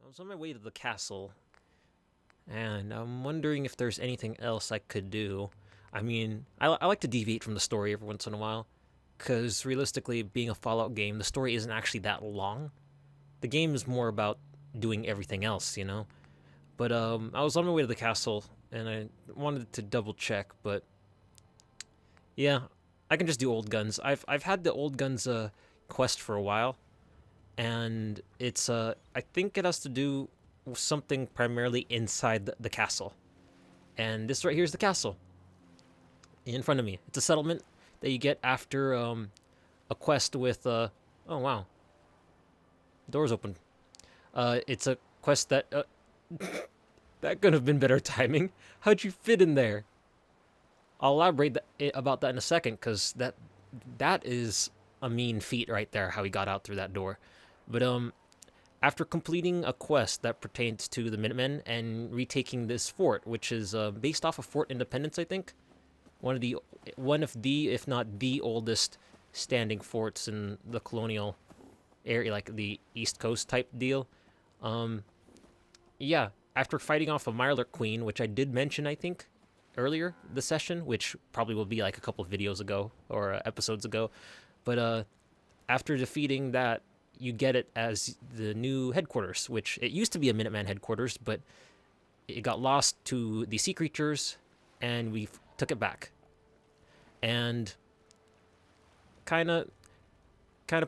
was on my way to the castle, and I'm wondering if there's anything else I could do. I mean, I like to deviate from the story every once in a while, because realistically, being a Fallout game, the story isn't actually that long. The game is more about doing everything else, you know? But I was on my way to the castle, and I wanted to double check, but yeah, I can just do old guns. I've had the old guns quest for a while, and it's I think it has to do with something primarily inside the castle. And this right here is the castle in front of me. It's a settlement that you get after a quest with oh wow, doors open. It's a quest that that could have been better timing. How'd you fit in there? I'll elaborate about that in a second, because that is a mean feat right there. How he got out through that door, but after completing a quest that pertains to the Minutemen and retaking this fort, which is based off of Fort Independence, I think, one of the, if not the oldest standing forts in the colonial area, like the East Coast type deal. Yeah, after fighting off a Mirelurk Queen, which I did mention, I think, earlier the session, which probably will be like a couple of videos ago or episodes ago, but after defeating that, you get it as the new headquarters, which it used to be a Minuteman headquarters, but it got lost to the sea creatures, and we took it back, and kind of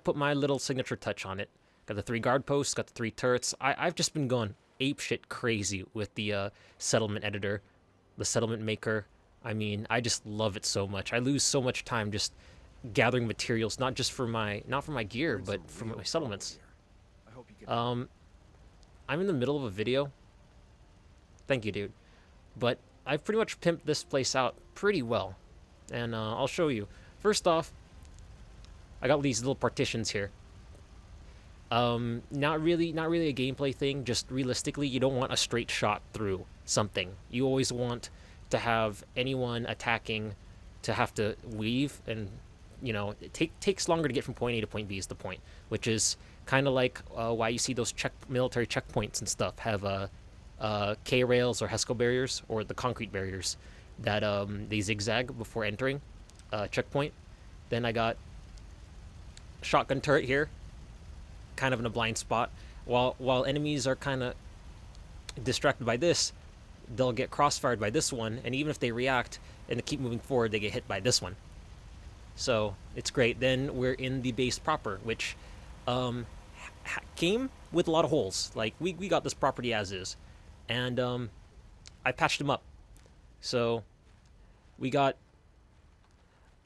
put my little signature touch on it. Got the 3 guard posts, got the 3 turrets. I've just been going apeshit crazy with the settlement editor, the settlement maker. I mean, I just love it so much. I lose so much time just gathering materials, not for my gear, but for my settlements. I'm in the middle of a video. Thank you, dude. But I've pretty much pimped this place out pretty well, and I'll show you. First off, I got these little partitions here. Not really a gameplay thing. Just realistically, you don't want a straight shot through something. You always want to have anyone attacking to have to weave, and it takes longer to get from point A to point B is the point, which is kind of like why you see those military checkpoints and stuff have K rails or Hesco barriers, or the concrete barriers that they zigzag before entering checkpoint. Then I got shotgun turret here, kind of in a blind spot. While enemies are kind of distracted by this, they'll get crossfired by this one, and even if they react and keep moving forward, they get hit by this one. So it's great. Then we're in the base proper, which came with a lot of holes. Like we got this property as is, and I patched them up. So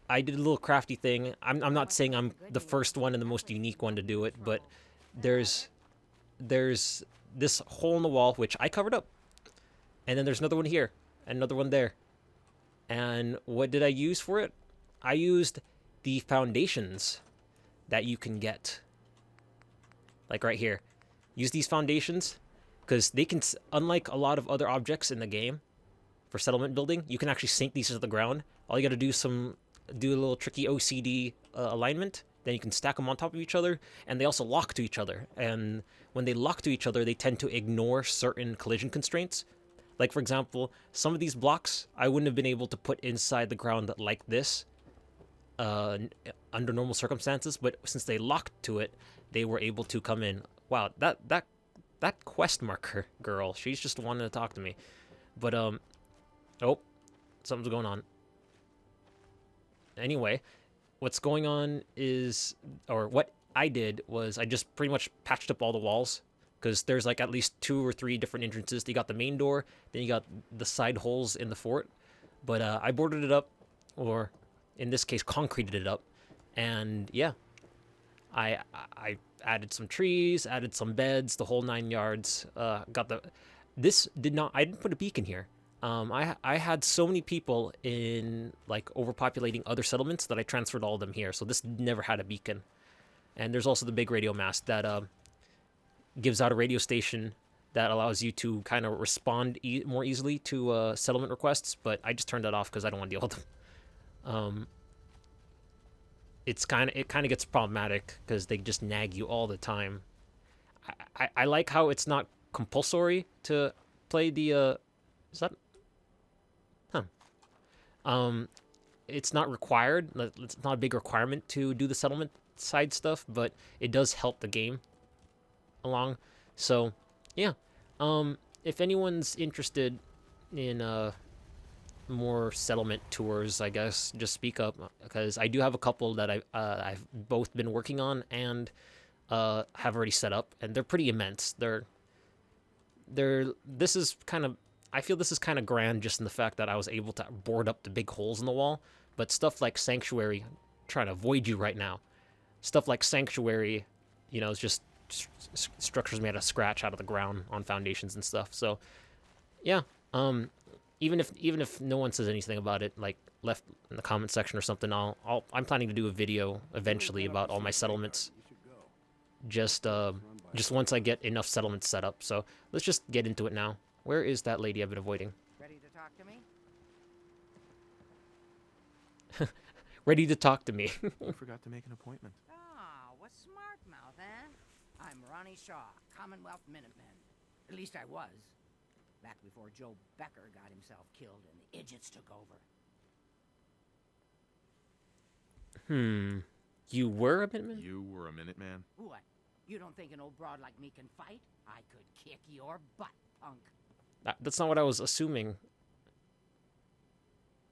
I did a little crafty thing. I'm not saying I'm the first one and the most unique one to do it, but there's this hole in the wall which I covered up, and then there's another one here and another one there. And what did I use for it? I used the foundations that you can get, like right here. Use these foundations because they can, unlike a lot of other objects in the game for settlement building, you can actually sink these to the ground. All you got to do do a little tricky OCD alignment. Then you can stack them on top of each other, and they also lock to each other. And when they lock to each other, they tend to ignore certain collision constraints. Like, for example, some of these blocks I wouldn't have been able to put inside the ground like this under normal circumstances, but since they locked to it, they were able to come in. Wow, that quest marker girl, she's just wanting to talk to me. But oh, something's going on. Anyway, what's going on is, or what I did was, I just pretty much patched up all the walls, because there's like at least 2 or 3 different entrances. You got the main door, then you got the side holes in the fort. But I boarded it up, or in this case, concreted it up, and yeah, I added some trees, added some beds, the whole 9 yards. Got the. This did not. I didn't put a beacon here. I had so many people in like overpopulating other settlements that I transferred all of them here. So this never had a beacon. And there's also the big radio mast that gives out a radio station that allows you to kind of respond more easily to settlement requests. But I just turned that off because I don't want to deal with them. It kind of gets problematic because they just nag you all the time. I like how it's not compulsory to play the is that it's not required. It's not a big requirement to do the settlement side stuff, but it does help the game along. So, yeah. If anyone's interested in more settlement tours, I guess just speak up, because I do have a couple that I've both been working on and have already set up, and they're pretty immense. This is kind of, I feel this is kind of grand just in the fact that I was able to board up the big holes in the wall. But stuff like Sanctuary, I'm trying to avoid you right now. Stuff like Sanctuary, you know, it's just structures made out of scratch out of the ground on foundations and stuff. So, yeah. Even if no one says anything about it, like left in the comment section or something, I'm planning to do a video eventually about all my settlements. Just once I get enough settlements set up. So let's just get into it now. Where is that lady I've been avoiding? Ready to talk to me? Ready to talk to me. I forgot to make an appointment. Ah, what's smart mouth, eh? I'm Ronnie Shaw, Commonwealth Minutemen. At least I was. Back before Joe Becker got himself killed and the idiots took over. You were a Minuteman? You were a Minuteman? What? You don't think an old broad like me can fight? I could kick your butt, punk. That's not what I was assuming.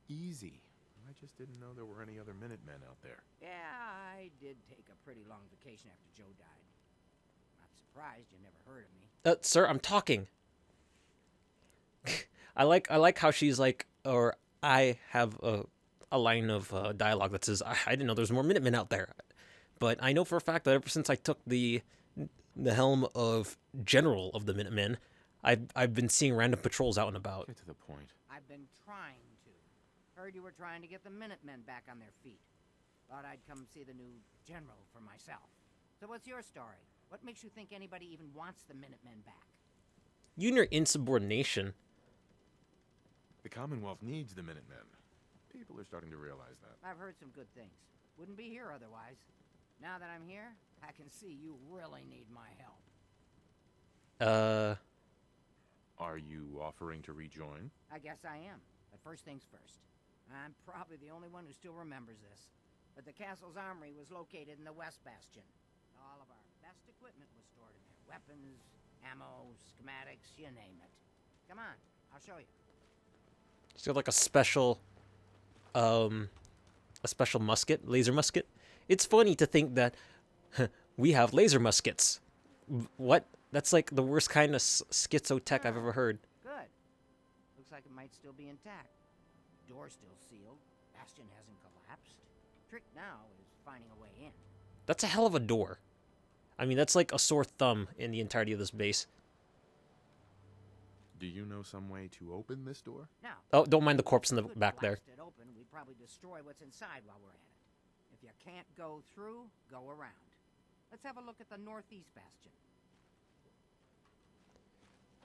Easy. I just didn't know there were any other Minutemen out there. Yeah, I did take a pretty long vacation after Joe died. Not surprised you never heard of me. Sir, I'm talking. I like how she's like, or I have a line of dialogue that says, I didn't know there was more Minutemen out there. But I know for a fact that ever since I took the helm of General of the Minutemen, I've been seeing random patrols out and about. Get to the point. I've been trying to. Heard you were trying to get the Minutemen back on their feet. Thought I'd come see the new General for myself. So what's your story? What makes you think anybody even wants the Minutemen back? You and your insubordination. The Commonwealth needs the Minutemen. People are starting to realize that. I've heard some good things. Wouldn't be here otherwise. Now that I'm here, I can see you really need my help. Are you offering to rejoin? I guess I am. But first things first. I'm probably the only one who still remembers this. But the castle's armory was located in the West Bastion. All of our best equipment was stored in there. Weapons, ammo, schematics, you name it. Come on, I'll show you. She's got like a special musket, laser musket. It's funny to think that we have laser muskets. What? That's like the worst kind of schizo tech I've ever heard. Good. Looks like it might still be intact. Door's still sealed. Bastion hasn't collapsed. Trick now is finding a way in. That's a hell of a door. I mean, that's like a sore thumb in the entirety of this base. Do you know some way to open this door? Now, Oh, don't mind the corpse in the if we back there. blasted it open, we'd probably destroy what's inside while we're at it. If you can't go through, go around. Let's have a look at the northeast bastion.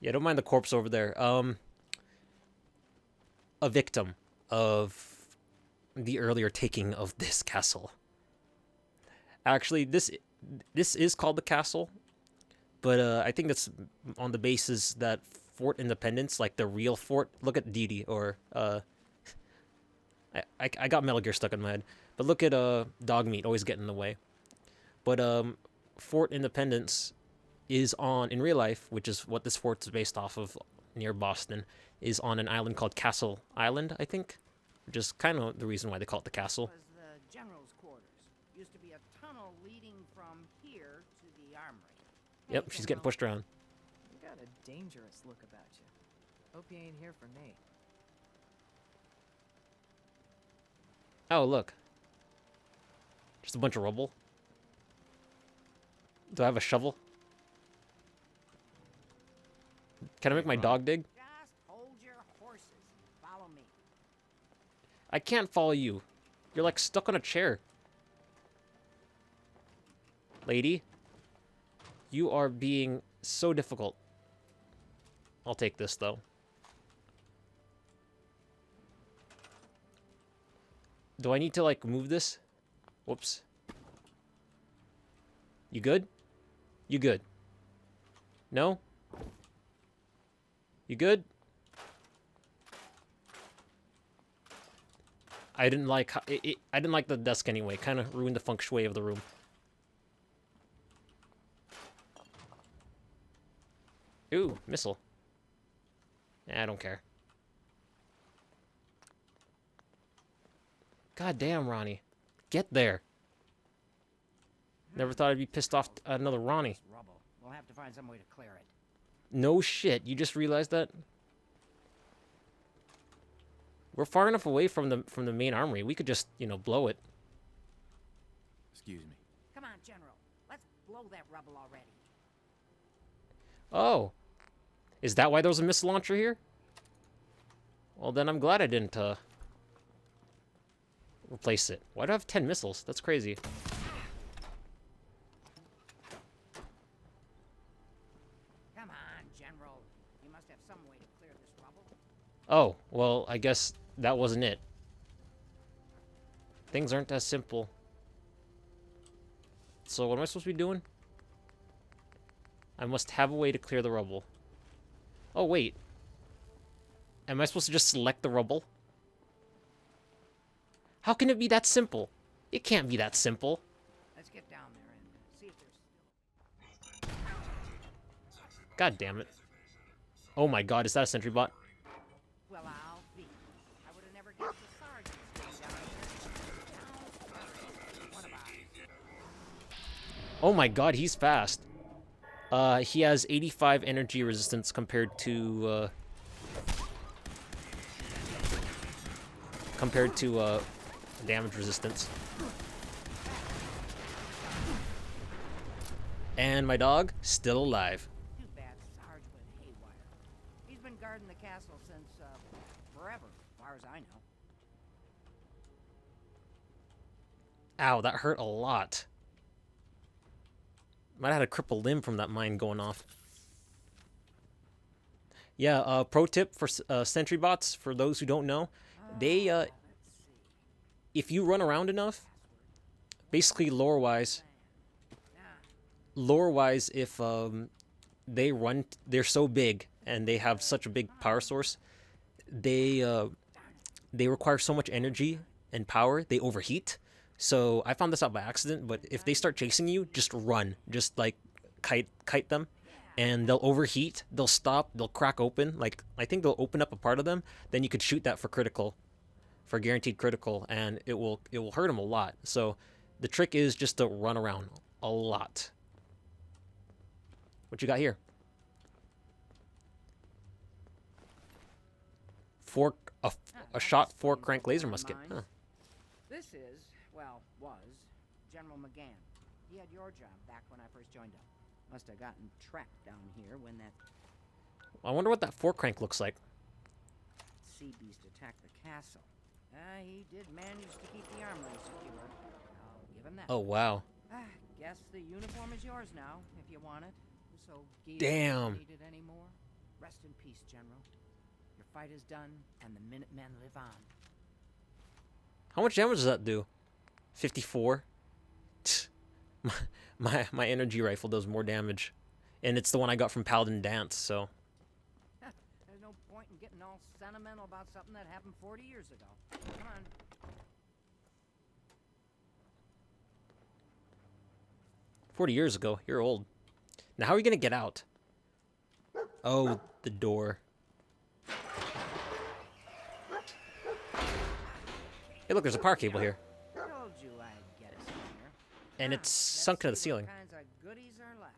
Yeah, don't mind the corpse over there. A victim of the earlier taking of this castle. Actually, this is called the castle, but I think that's on the basis that Fort Independence, like the real fort. Look at Dee or I got Metal Gear stuck in my head, but look at Dog Meat always getting in the way. But Fort Independence is on, in real life, which is what this fort's based off of near Boston, is on an island called Castle Island, I think, which is kind of the reason why they call it the castle. Was the general's quarters. Used to be a tunnel leading from here to the armory. Yep, she's getting pushed around. You got a dangerous look about you. Hope you ain't here for me. Oh, look. Just a bunch of rubble. Do I have a shovel? Can I make my dog dig? Just hold your horses and follow me. I can't follow you. You're like stuck on a chair. Lady, you are being so difficult. I'll take this, though. Do I need to, like, move this? Whoops. You good? You good? No? You good? I didn't like I didn't like the desk anyway. Kind of ruined the feng shui of the room. Ooh, missile. I don't care. God damn, Ronnie. Get there. Never thought I'd be pissed off at another Ronnie. This rubble. We'll have to find some way to clear it. No shit. You just realized that? We're far enough away from the main armory. We could just, you know, blow it. Excuse me. Come on, General. Let's blow that rubble already. Oh. Is that why there was a missile launcher here? Well, then I'm glad I didn't, replace it. Why do I have 10 missiles? That's crazy. Come on, General. You must have some way to clear this rubble. Oh, well, I guess that wasn't it. Things aren't as simple. So what am I supposed to be doing? I must have a way to clear the rubble. Oh, wait. Am I supposed to just select the rubble? How can it be that simple? It can't be that simple. Let's get down there and see if there's still... God damn it. Oh my god, is that a sentry bot? Well, I'll be. I would have never guessed the sergeant down here. What about it? Oh my god, he's fast. He has 85 energy resistance compared to, damage resistance. And my dog, still alive. Too bad Sarge went haywire. He's been guarding the castle since, forever, as far as I know. Ow, that hurt a lot. Might have had a crippled limb from that mine going off. Yeah, pro tip for sentry bots, for those who don't know. They, Let's see. if you run around enough, basically lore-wise, if they're so big and they have such a big power source, they require so much energy and power, they overheat. So I found this out by accident, but if they start chasing you, just run. Just like kite them, and they'll overheat, they'll stop, they'll crack open. Like, I think they'll open up a part of them, then you could shoot that for critical, for guaranteed critical, and it will hurt them a lot. So the trick is just to run around a lot. What you got here? A shot 4-crank laser musket. Huh. This is, well, was General McGann. He had your job back when I first joined up. Must have gotten trapped down here when that I wonder what that 4-crank looks like. sea beast attacked the castle. He did manage to keep the armory secure. I'll give him that. Oh, wow. Guess the uniform is yours now, if you want it. So, Damn. Need it anymore? Rest in peace, General. Your fight is done, and the Minutemen live on. How much damage does that do? 54? My energy rifle does more damage. And it's the one I got from Paladin Dance, so... There's no point in getting all sentimental about something that happened 40 years ago. Come on. 40 years ago? You're old. Now how are we gonna get out? Oh, the door. Hey, look, there's a power cable here. Told you I'd get us in here. And Now, it's let's sunk to the see what ceiling. kinds of goodies are left.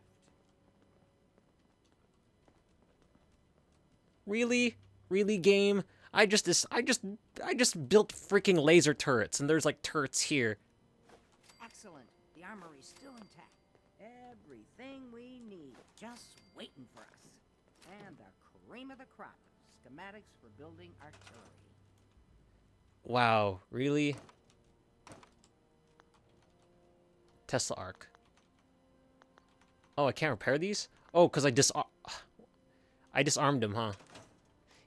Really? Really, game? I just built freaking laser turrets, and there's like turrets here. Excellent. The armory's still intact. Everything we need, just waiting for us. And the cream of the crop, schematics for building artillery. Wow, really? Tesla Arc. Oh, I can't repair these? Oh, because I disarmed him, huh?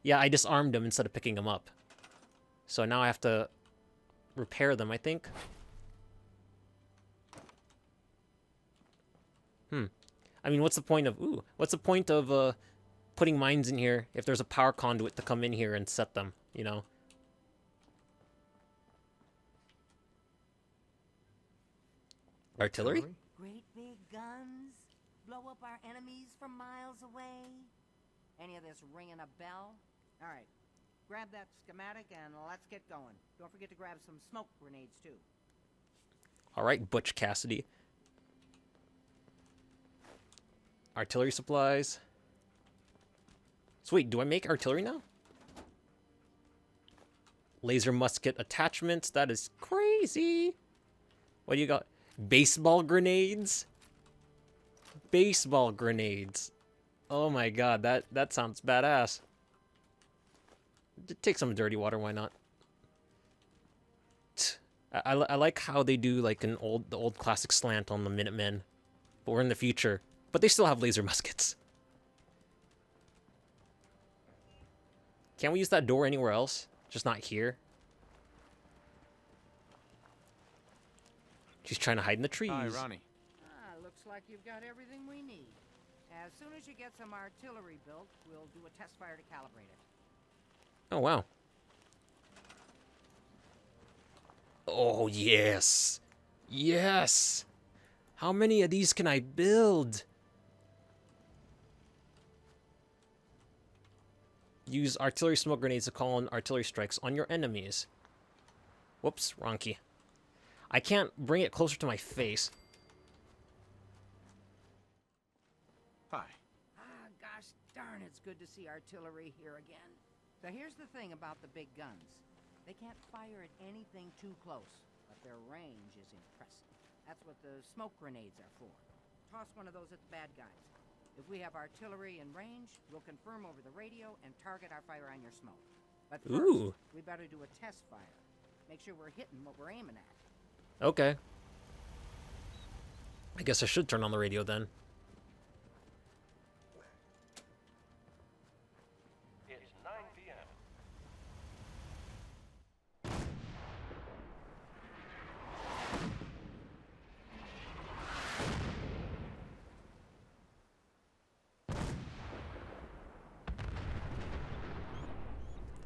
Yeah, I disarmed him instead of picking him up. So now I have to repair them, I think. I mean, what's the point of putting mines in here if there's a power conduit to come in here and set them, you know? Artillery? Great big guns? Blow up our enemies from miles away? Any of this ringing a bell? Alright, grab that schematic and let's get going. Don't forget to grab some smoke grenades too. Alright, Butch Cassidy. Artillery supplies. Sweet, do I make artillery now? Laser musket attachments, that is crazy. What do you got? Baseball grenades? Baseball grenades. Oh my god, that sounds badass. Take some dirty water, why not? I like how they do like the old classic slant on the Minutemen, but we're in the future. But they still have laser muskets. Can't we use that door anywhere else? Just not here? She's trying to hide in the trees. Hi, Ronnie. Looks like you've got everything we need. As soon as you get some artillery built, we'll do a test fire to calibrate it. Oh, wow. Oh, yes. Yes. How many of these can I build? Use artillery smoke grenades to call in artillery strikes on your enemies. Whoops, wrong key. I can't bring it closer to my face. Hi. Ah, gosh darn, it's good to see artillery here again. So here's the thing about the big guns. They can't fire at anything too close, but their range is impressive. That's what the smoke grenades are for. Toss one of those at the bad guys. If we have artillery in range, we'll confirm over the radio and target our fire on your smoke. But first, we better do a test fire. Make sure we're hitting what we're aiming at. Okay. I guess I should turn on the radio then. It's 9 p.m.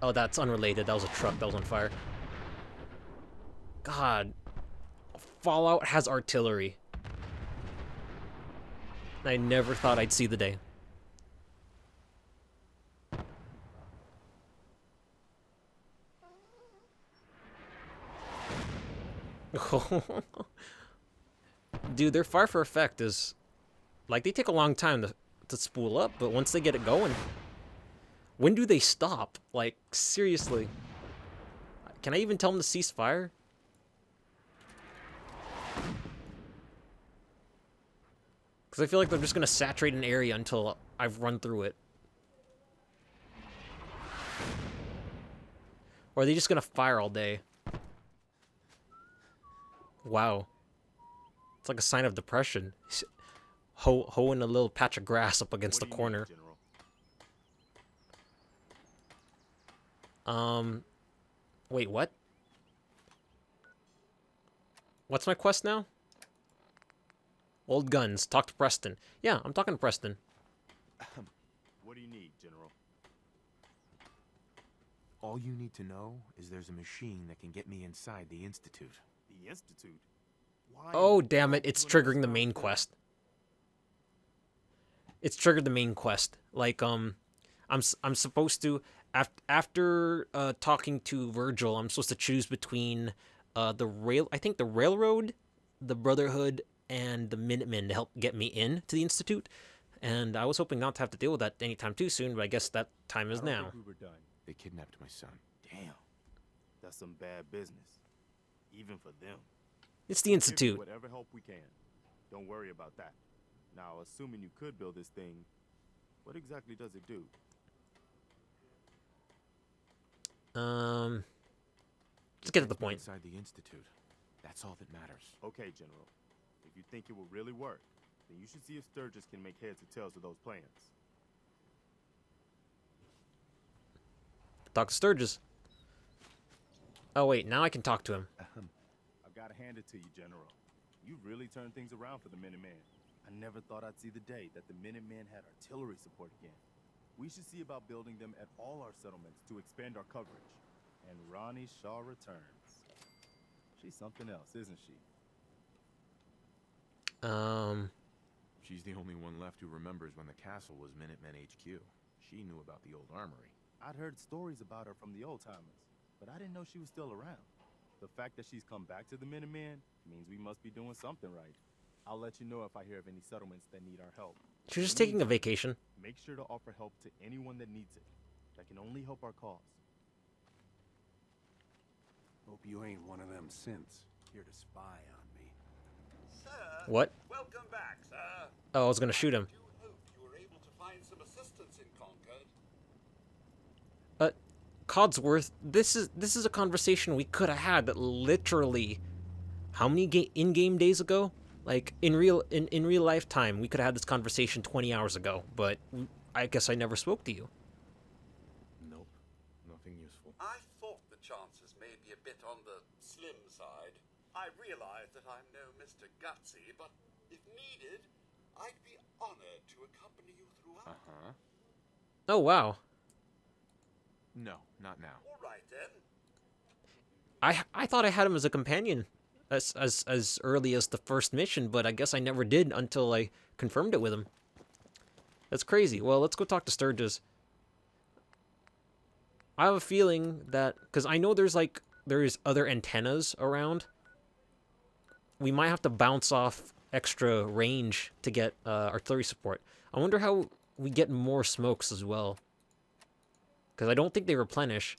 Oh, that's unrelated. That was a truck that was on fire. God. Fallout has artillery. I never thought I'd see the day. Dude, their fire for effect is... like, they take a long time to spool up, but once they get it going... when do they stop? Like, seriously. Can I even tell them to cease fire? Because I feel like they're just going to saturate an area until I've run through it. Or are they just going to fire all day? Wow. It's like a sign of depression. Hoeing a little patch of grass up against the corner. Wait, what? What's my quest now? Old guns. Talk to Preston. Yeah, I'm talking to Preston. What do you need, General? All you need to know is there's a machine that can get me inside the Institute. The Institute? Why? Oh, damn it. It's triggering the main quest. It's triggered the main quest. Like, I'm supposed to... After talking to Virgil, I'm supposed to choose between I think the Railroad, the Brotherhood, and the Minutemen to help get me in to the Institute. And I was hoping not to have to deal with that anytime too soon, but I guess that time is now. We were done. They kidnapped my son. Damn. That's some bad business. Even for them. It's the Institute. Whatever help we can. Don't worry about that. Now, assuming you could build this thing, what exactly does it do? Let's get to the point. Inside the Institute. That's all that matters. Okay, General. If you think it will really work, then you should see if Sturgis can make heads or tails of those plans. Talk to Sturgis. Oh, wait. Now I can talk to him. I've got to hand it to you, General. You've really turned things around for the Minutemen. I never thought I'd see the day that the Minutemen had artillery support again. We should see about building them at all our settlements to expand our coverage. And Ronnie Shaw returns. She's something else, isn't she? She's the only one left who remembers when the castle was Minutemen HQ. She knew about the old armory. I'd heard stories about her from the old-timers, but I didn't know she was still around. The fact that she's come back to the Minutemen means we must be doing something right. I'll let you know if I hear of any settlements that need our help. She was just taking a vacation. Make sure to offer help to anyone that needs it. That can only help our cause. Hope you ain't one of them synths here to spy on me. Sir, What? welcome back, sir. Oh, I was gonna shoot him. I do hope you were able to find some assistance in Concord. Codsworth, this is a conversation we could have had literally how many in-game days ago? Like in real life time, we could have had this conversation 20 hours ago, but I guess I never spoke to you. Nope. Nothing useful. I thought the chances may be a bit on the slim side. I realize that I'm no Mr. Gutsy, but if needed, I'd be honored to accompany you throughout. Uh-huh. Oh wow. No, not now. All right then. I thought I had him as a companion as early as the first mission, but I guess I never did until I confirmed it with him. That's crazy. Well, let's go talk to Sturgis. I have a feeling that, because I know there's other antennas around, we might have to bounce off extra range to get artillery support. I wonder how we get more smokes as well, because I don't think they replenish.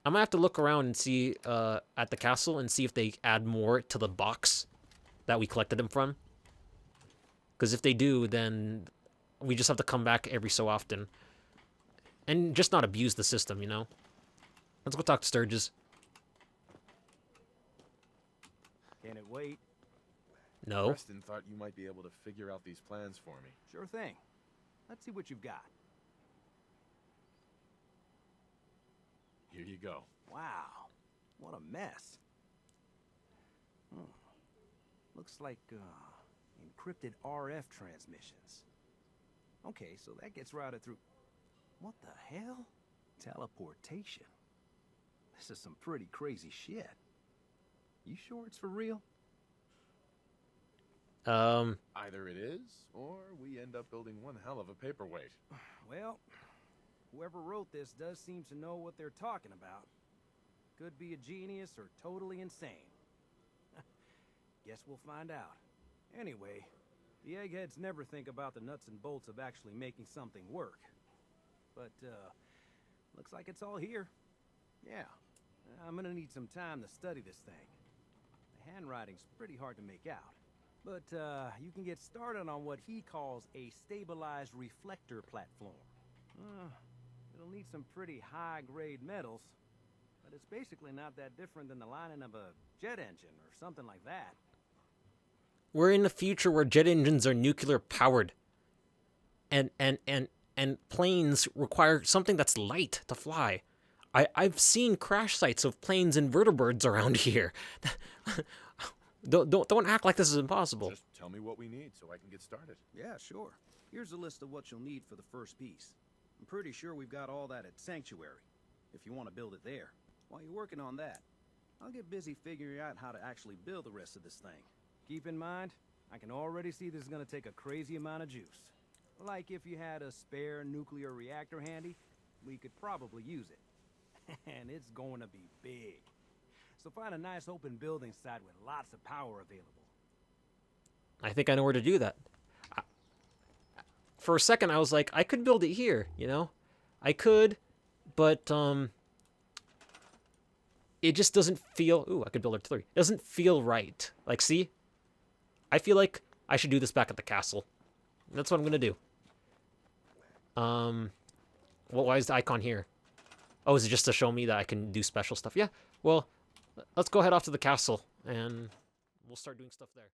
I might have to look around and see at the castle and see if they add more to the box that we collected them from. Because if they do, then we just have to come back every so often. And just not abuse the system, you know? Let's go talk to Sturgis. Can it wait? No. Preston thought you might be able to figure out these plans for me. Sure thing. Let's see what you've got. Here you go. Wow, what a mess. Looks like encrypted RF transmissions. Okay, so that gets routed through... What the hell? Teleportation. This is some pretty crazy shit. You sure it's for real? Either it is, or we end up building one hell of a paperweight. Well, whoever wrote this does seem to know what they're talking about. Could be a genius or totally insane. Guess we'll find out. Anyway, the eggheads never think about the nuts and bolts of actually making something work. But, looks like it's all here. Yeah, I'm gonna need some time to study this thing. The handwriting's pretty hard to make out. But, you can get started on what he calls a stabilized reflector platform. It'll need some pretty high-grade metals, but it's basically not that different than the lining of a jet engine or something like that. We're in a future where jet engines are nuclear powered. And planes require something that's light to fly. I've seen crash sites of planes and vertibirds around here. Don't act like this is impossible. Just tell me what we need so I can get started. Yeah, sure. Here's a list of what you'll need for the first piece. I'm pretty sure we've got all that at Sanctuary, if you want to build it there. While you're working on that, I'll get busy figuring out how to actually build the rest of this thing. Keep in mind, I can already see this is going to take a crazy amount of juice. Like if you had a spare nuclear reactor handy, we could probably use it. And it's going to be big. So find a nice open building site with lots of power available. I think I know where to do that. For a second, I was like, I could build it here, you know? I could, but, it just doesn't feel... Ooh, I could build artillery. It doesn't feel right. Like, see? I feel like I should do this back at the castle. That's what I'm gonna do. Well, why is the icon here? Oh, is it just to show me that I can do special stuff? Yeah, well, let's go head off to the castle, and we'll start doing stuff there.